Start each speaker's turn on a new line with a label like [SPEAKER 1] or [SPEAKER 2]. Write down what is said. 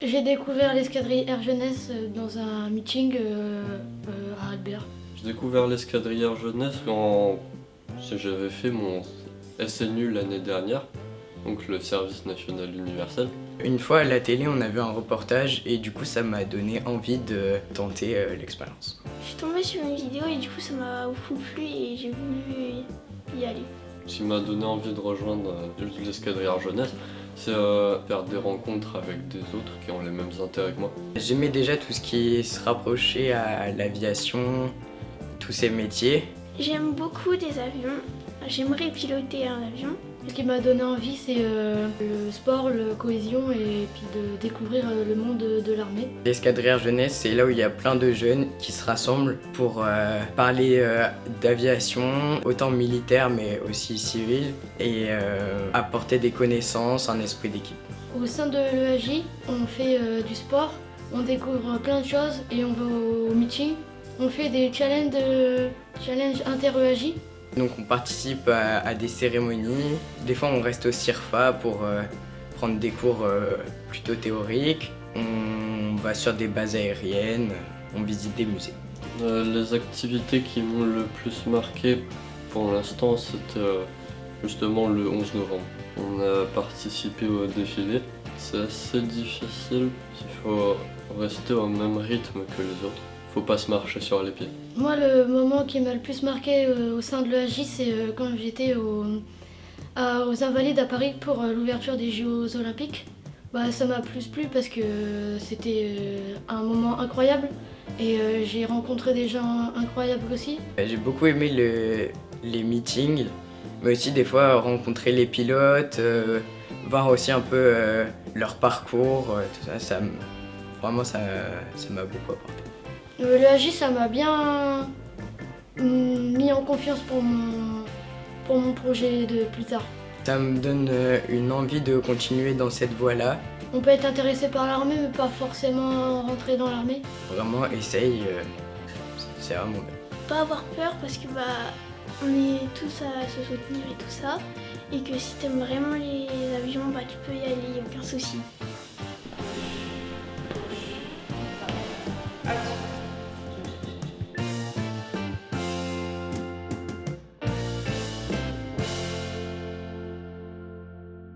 [SPEAKER 1] J'ai découvert l'escadrille Air Jeunesse dans un meeting à Albert.
[SPEAKER 2] J'ai découvert l'escadrille jeunesse quand j'avais fait mon SNU l'année dernière, donc le service national universel.
[SPEAKER 3] Une fois à la télé, on a vu un reportage et du coup ça m'a donné envie de tenter l'expérience.
[SPEAKER 4] Je suis tombée sur une vidéo et du coup ça m'a beaucoup plu et j'ai voulu y aller.
[SPEAKER 2] Ce qui m'a donné envie de rejoindre l'escadrille jeunesse, c'est faire des rencontres avec des autres qui ont les mêmes intérêts que moi.
[SPEAKER 3] J'aimais déjà tout ce qui se rapprochait à l'aviation, tous ces métiers.
[SPEAKER 4] J'aime beaucoup des avions, j'aimerais piloter un avion.
[SPEAKER 1] Ce qui m'a donné envie, c'est le sport, la cohésion et puis de découvrir le monde de l'armée.
[SPEAKER 3] L'escadrille jeunesse, c'est là où il y a plein de jeunes qui se rassemblent pour parler d'aviation, autant militaire mais aussi civile, et apporter des connaissances, un esprit d'équipe.
[SPEAKER 1] Au sein de l'EAJ, on fait du sport, on découvre plein de choses et on va au meeting. On fait des challenges inter-EAJ.
[SPEAKER 3] Donc on participe à des cérémonies, des fois on reste au CIRFA pour prendre des cours plutôt théoriques, on va sur des bases aériennes, on visite des musées.
[SPEAKER 2] Les activités qui m'ont le plus marqué pour l'instant, c'était justement le 11 novembre. On a participé au défilé. C'est assez difficile, il faut rester au même rythme que les autres. Faut pas se marcher sur les pieds.
[SPEAKER 1] Moi, le moment qui m'a le plus marqué au sein de l'EAJ, c'est quand j'étais aux Invalides à Paris pour l'ouverture des Jeux Olympiques. Ça m'a plus plu parce que c'était un moment incroyable et j'ai rencontré des gens incroyables aussi.
[SPEAKER 3] J'ai beaucoup aimé les meetings, mais aussi des fois rencontrer les pilotes, voir aussi un peu leur parcours, tout ça, vraiment ça m'a beaucoup apporté.
[SPEAKER 1] L'EAJ, ça m'a bien mis en confiance pour mon projet de plus tard.
[SPEAKER 3] Ça me donne une envie de continuer dans cette voie-là.
[SPEAKER 1] On peut être intéressé par l'armée, mais pas forcément rentrer dans l'armée.
[SPEAKER 3] Vraiment, essaye, c'est vraiment bien.
[SPEAKER 4] Pas avoir peur parce que on est tous à se soutenir et tout ça. Et que si t'aimes vraiment les avions, tu peux y aller, y a aucun souci.